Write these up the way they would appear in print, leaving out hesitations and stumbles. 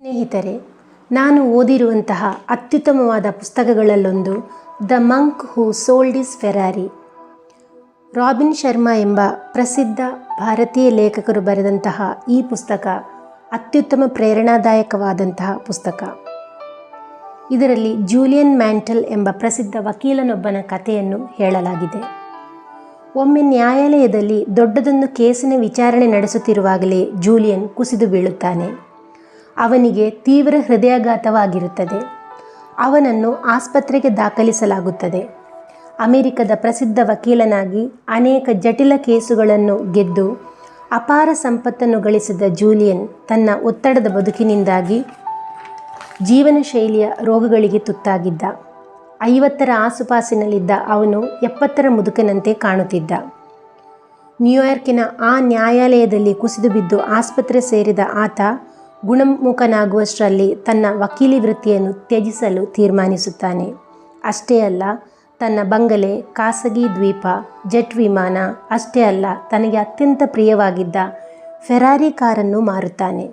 ಸ್ನೇಹಿತರೆ, ನಾನು ಓದಿರುವಂತಹ ಅತ್ಯುತ್ತಮವಾದ ಪುಸ್ತಕಗಳಲ್ಲೊಂದು the monk who sold his Ferrari. Robin Sharma ಎಂಬ ಪ್ರಸಿದ್ಧ ಭಾರತೀಯ ಲೇಖಕರು ಬರೆದಂತಹ ಈ ಪುಸ್ತಕ ಅತ್ಯುತ್ತಮ ಪ್ರೇರಣಾದಾಯಕವಾದಂತಹ ಪುಸ್ತಕ. ಇದರಲ್ಲಿ ಜೂಲಿಯನ್ ಮ್ಯಾಂಟಲ್ ಎಂಬ ಪ್ರಸಿದ್ಧ ವಕೀಲನೊಬ್ಬನ ಕಥೆಯನ್ನು ಹೇಳಲಾಗಿದೆ. ಒಮ್ಮೆ ನ್ಯಾಯಾಲಯದಲ್ಲಿ ದೊಡ್ಡದೊಂದು ಕೇಸಿನ ವಿಚಾರಣೆ ನಡೆಸುತ್ತಿರುವಾಗಲೇ ಜೂಲಿಯನ್ ಕುಸಿದು ಬೀಳುತ್ತಾನೆ. ಅವನಿಗೆ ತೀವ್ರ ಹೃದಯಾಘಾತವಾಗಿರುತ್ತದೆ. ಅವನನ್ನು ಆಸ್ಪತ್ರೆಗೆ ದಾಖಲಿಸಲಾಗುತ್ತದೆ. ಅಮೆರಿಕದ ಪ್ರಸಿದ್ಧ ವಕೀಲನಾಗಿ ಅನೇಕ ಜಟಿಲ ಕೇಸುಗಳನ್ನು ಗೆದ್ದು ಅಪಾರ ಸಂಪತ್ತನ್ನು ಗಳಿಸಿದ ಜೂಲಿಯನ್ ತನ್ನ ಒತ್ತಡದ ಬದುಕಿನಿಂದಾಗಿ ಜೀವನ ಶೈಲಿಯ ರೋಗಗಳಿಗೆ ತುತ್ತಾಗಿದ್ದ. 50ರ ಆಸುಪಾಸಿನಲ್ಲಿದ್ದ ಅವನು 70ರ ಮುದುಕನಂತೆ ಕಾಣುತ್ತಿದ್ದ. ನ್ಯೂಯಾರ್ಕಿನ ಆ ನ್ಯಾಯಾಲಯದಲ್ಲಿ ಕುಸಿದು ಬಿದ್ದು ಆಸ್ಪತ್ರೆ ಸೇರಿದ ಆತ ಗುಣಮುಖನಾಗುವಷ್ಟರಲ್ಲಿ ತನ್ನ ವಕೀಲಿ ವೃತ್ತಿಯನ್ನು ತ್ಯಜಿಸಲು ತೀರ್ಮಾನಿಸುತ್ತಾನೆ. ಅಷ್ಟೇ ಅಲ್ಲ, ತನ್ನ ಬಂಗಲೆ, ಖಾಸಗಿ ದ್ವೀಪ, ಜೆಟ್ ವಿಮಾನ ಅಷ್ಟೇ ಅಲ್ಲ, ತನಗೆ ಅತ್ಯಂತ ಪ್ರಿಯವಾಗಿದ್ದ ಫೆರಾರಿ ಕಾರನ್ನು ಮಾರುತ್ತಾನೆ.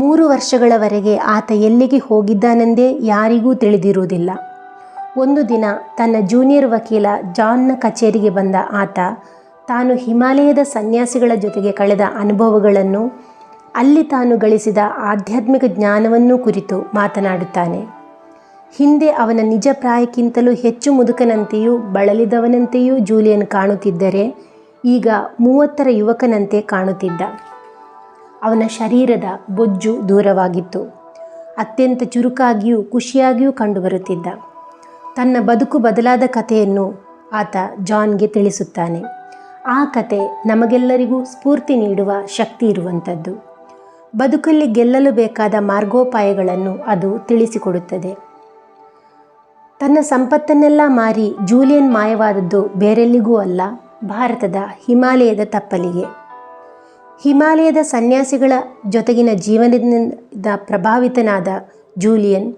3 ವರ್ಷಗಳವರೆಗೆ ಆತ ಎಲ್ಲಿಗೆ ಹೋಗಿದ್ದಾನೆಂದೇ ಯಾರಿಗೂ ತಿಳಿದಿರುವುದಿಲ್ಲ. ಒಂದು ದಿನ ತನ್ನ ಜೂನಿಯರ್ ವಕೀಲ ಜಾನ್ನ ಕಚೇರಿಗೆ ಬಂದ ಆತ ತಾನು ಹಿಮಾಲಯದ ಸನ್ಯಾಸಿಗಳ ಜೊತೆಗೆ ಕಳೆದ ಅನುಭವಗಳನ್ನು, ಅಲ್ಲಿ ತಾನು ಗಳಿಸಿದ ಆಧ್ಯಾತ್ಮಿಕ ಜ್ಞಾನವನ್ನು ಕುರಿತು ಮಾತನಾಡುತ್ತಾನೆ. ಹಿಂದೆ ಅವನ ನಿಜ ಪ್ರಾಯಕ್ಕಿಂತಲೂ ಹೆಚ್ಚು ಮುದುಕನಂತೆಯೂ ಬಳಲಿದವನಂತೆಯೂ ಜೂಲಿಯನ್ ಕಾಣುತ್ತಿದ್ದರೆ ಈಗ 30ರ ಯುವಕನಂತೆ ಕಾಣುತ್ತಿದ್ದ. ಅವನ ಶರೀರದ ಬೊಜ್ಜು ದೂರವಾಗಿತ್ತು. ಅತ್ಯಂತ ಚುರುಕಾಗಿಯೂ ಖುಷಿಯಾಗಿಯೂ ಕಂಡುಬರುತ್ತಿದ್ದ. ತನ್ನ ಬದುಕು ಬದಲಾದ ಕಥೆಯನ್ನು ಆತ ಜಾನ್ಗೆ ತಿಳಿಸುತ್ತಾನೆ. ಆ ಕತೆ ನಮಗೆಲ್ಲರಿಗೂ ಸ್ಫೂರ್ತಿ ನೀಡುವ ಶಕ್ತಿ ಇರುವಂಥದ್ದು. ಬದುಕಲ್ಲಿ ಗೆಲ್ಲಲು ಬೇಕಾದ ಮಾರ್ಗೋಪಾಯಗಳನ್ನು ಅದು ತಿಳಿಸಿಕೊಡುತ್ತದೆ. ತನ್ನ ಸಂಪತ್ತನ್ನೆಲ್ಲ ಮಾರಿ ಜೂಲಿಯನ್ ಮಾಯವಾದದ್ದು ಬೇರೆಲ್ಲಿಗೂ ಅಲ್ಲ, ಭಾರತದ ಹಿಮಾಲಯದ ತಪ್ಪಲಿಗೆ. ಹಿಮಾಲಯದ ಸನ್ಯಾಸಿಗಳ ಜೊತೆಗಿನ ಜೀವನದಿಂದ ಪ್ರಭಾವಿತನಾದ ಜೂಲಿಯನ್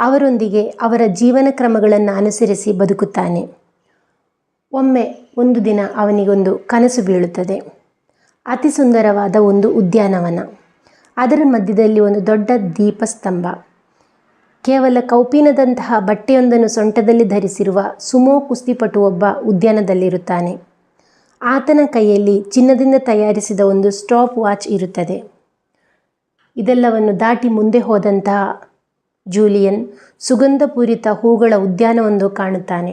ಅವರೊಂದಿಗೆ ಅವರ ಜೀವನ ಕ್ರಮಗಳನ್ನು ಅನುಸರಿಸಿ ಬದುಕುತ್ತಾನೆ. ಒಮ್ಮೆ ಒಂದು ದಿನ ಅವನಿಗೊಂದು ಕನಸು ಬೀಳುತ್ತದೆ. ಅತಿ ಸುಂದರವಾದ ಒಂದು ಉದ್ಯಾನವನ, ಅದರ ಮಧ್ಯದಲ್ಲಿ ಒಂದು ದೊಡ್ಡ ದೀಪಸ್ತಂಭ. ಕೇವಲ ಕೌಪೀನದಂತಹ ಬಟ್ಟೆಯೊಂದನ್ನು ಸೊಂಟದಲ್ಲಿ ಧರಿಸಿರುವ ಸುಮೋ ಕುಸ್ತಿಪಟು ಒಬ್ಬ ಉದ್ಯಾನದಲ್ಲಿರುತ್ತಾನೆ. ಆತನ ಕೈಯಲ್ಲಿ ಚಿನ್ನದಿಂದ ತಯಾರಿಸಿದ ಒಂದು ಸ್ಟಾಪ್ ವಾಚ್ ಇರುತ್ತದೆ. ಇದೆಲ್ಲವನ್ನು ದಾಟಿ ಮುಂದೆ ಹೋದಂತಹ ಜೂಲಿಯನ್ ಸುಗಂಧಪೂರಿತ ಹೂಗಳ ಉದ್ಯಾನವೊಂದು ಕಾಣುತ್ತಾನೆ.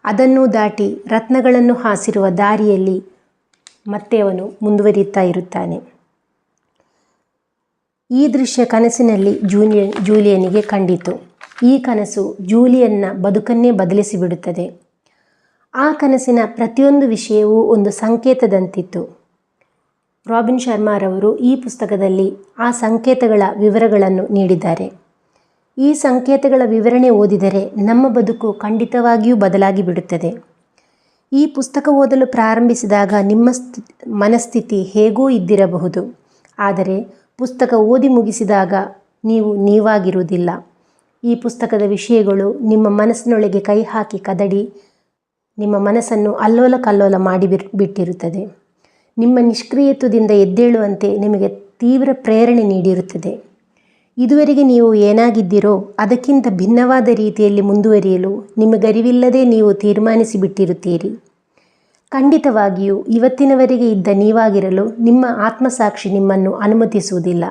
ಅದನ್ನು ದಾಟಿ ರತ್ನಗಳನ್ನು ಹಾಸಿರುವ ದಾರಿಯಲ್ಲಿ ಮತ್ತೆ ಅವನು ಮುಂದುವರಿಯುತ್ತಾ ಇರುತ್ತಾನೆ. ಈ ದೃಶ್ಯ ಕನಸಿನಲ್ಲಿ ಜೂಲಿಯನಿಗೆ ಕಂಡಿತು. ಈ ಕನಸು ಜೂಲಿಯನ್ನ ಬದುಕನ್ನೇ ಬದಲಿಸಿಬಿಡುತ್ತದೆ. ಆ ಕನಸಿನ ಪ್ರತಿಯೊಂದು ವಿಷಯವೂ ಒಂದು ಸಂಕೇತದಂತಿತ್ತು. ರಾಬಿನ್ ಶರ್ಮಾರವರು ಈ ಪುಸ್ತಕದಲ್ಲಿ ಆ ಸಂಕೇತಗಳ ವಿವರಗಳನ್ನು ನೀಡಿದ್ದಾರೆ. ಈ ಸಂಕೇತಗಳ ವಿವರಣೆ ಓದಿದರೆ ನಮ್ಮ ಬದುಕು ಖಂಡಿತವಾಗಿಯೂ ಬದಲಾಗಿ ಬಿಡುತ್ತದೆ. ಈ ಪುಸ್ತಕ ಓದಲು ಪ್ರಾರಂಭಿಸಿದಾಗ ನಿಮ್ಮ ಮನಸ್ಥಿತಿ ಹೇಗೋ ಇದ್ದಿರಬಹುದು. ಆದರೆ ಪುಸ್ತಕ ಓದಿ ಮುಗಿಸಿದಾಗ ನೀವು ನೀವಾಗಿರುವುದಿಲ್ಲ. ಈ ಪುಸ್ತಕದ ವಿಷಯಗಳು ನಿಮ್ಮ ಮನಸ್ಸಿನೊಳಗೆ ಕೈ ಹಾಕಿ ಕದಡಿ ನಿಮ್ಮ ಮನಸ್ಸನ್ನು ಅಲ್ಲೋಲ ಕಲ್ಲೋಲ ಮಾಡಿ ಬಿಟ್ಟಿರುತ್ತದೆ. ನಿಮ್ಮ ನಿಷ್ಕ್ರಿಯತ್ವದಿಂದ ಎದ್ದೇಳುವಂತೆ ನಿಮಗೆ ತೀವ್ರ ಪ್ರೇರಣೆ ನೀಡಿರುತ್ತದೆ. ಇದುವರೆಗೆ ನೀವು ಏನಾಗಿದ್ದೀರೋ ಅದಕ್ಕಿಂತ ಭಿನ್ನವಾದ ರೀತಿಯಲ್ಲಿ ಮುಂದುವರಿಯಲು ನಿಮಗರಿವಿಲ್ಲದೆ ನೀವು ತೀರ್ಮಾನಿಸಿ ಬಿಟ್ಟಿರುತ್ತೀರಿ. ಖಂಡಿತವಾಗಿಯೂ ಇವತ್ತಿನವರೆಗೆ ಇದ್ದ ನೀವಾಗಿರಲು ನಿಮ್ಮ ಆತ್ಮಸಾಕ್ಷಿ ನಿಮ್ಮನ್ನು ಅನುಮತಿಸುವುದಿಲ್ಲ.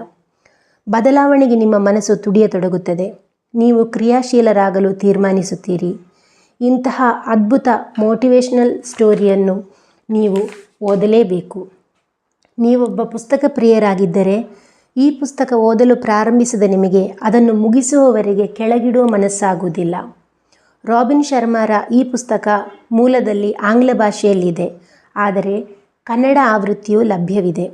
ಬದಲಾವಣೆಗೆ ನಿಮ್ಮ ಮನಸ್ಸು ತುಡಿಯತೊಡಗುತ್ತದೆ. ನೀವು ಕ್ರಿಯಾಶೀಲರಾಗಲು ತೀರ್ಮಾನಿಸುತ್ತೀರಿ. ಇಂತಹ ಅದ್ಭುತ ಮೋಟಿವೇಶನಲ್ ಸ್ಟೋರಿಯನ್ನು ನೀವು ಓದಲೇಬೇಕು. ನೀವೊಬ್ಬ ಪುಸ್ತಕ ಪ್ರಿಯರಾಗಿದ್ದರೆ ಈ ಪುಸ್ತಕ ಓದಲು ಪ್ರಾರಂಭಿಸಿದ ನಿಮಗೆ ಅದನ್ನು ಮುಗಿಸುವವರೆಗೆ ಕೆಳಗಿಡುವ ಮನಸ್ಸಾಗುವುದಿಲ್ಲ. ರಾಬಿನ್ ಶರ್ಮಾರ ಈ ಪುಸ್ತಕ ಮೂಲದಲ್ಲಿ ಆಂಗ್ಲ ಭಾಷೆಯಲ್ಲಿದೆ, ಆದರೆ ಕನ್ನಡ ಆವೃತ್ತಿಯೂ ಲಭ್ಯವಿದೆ.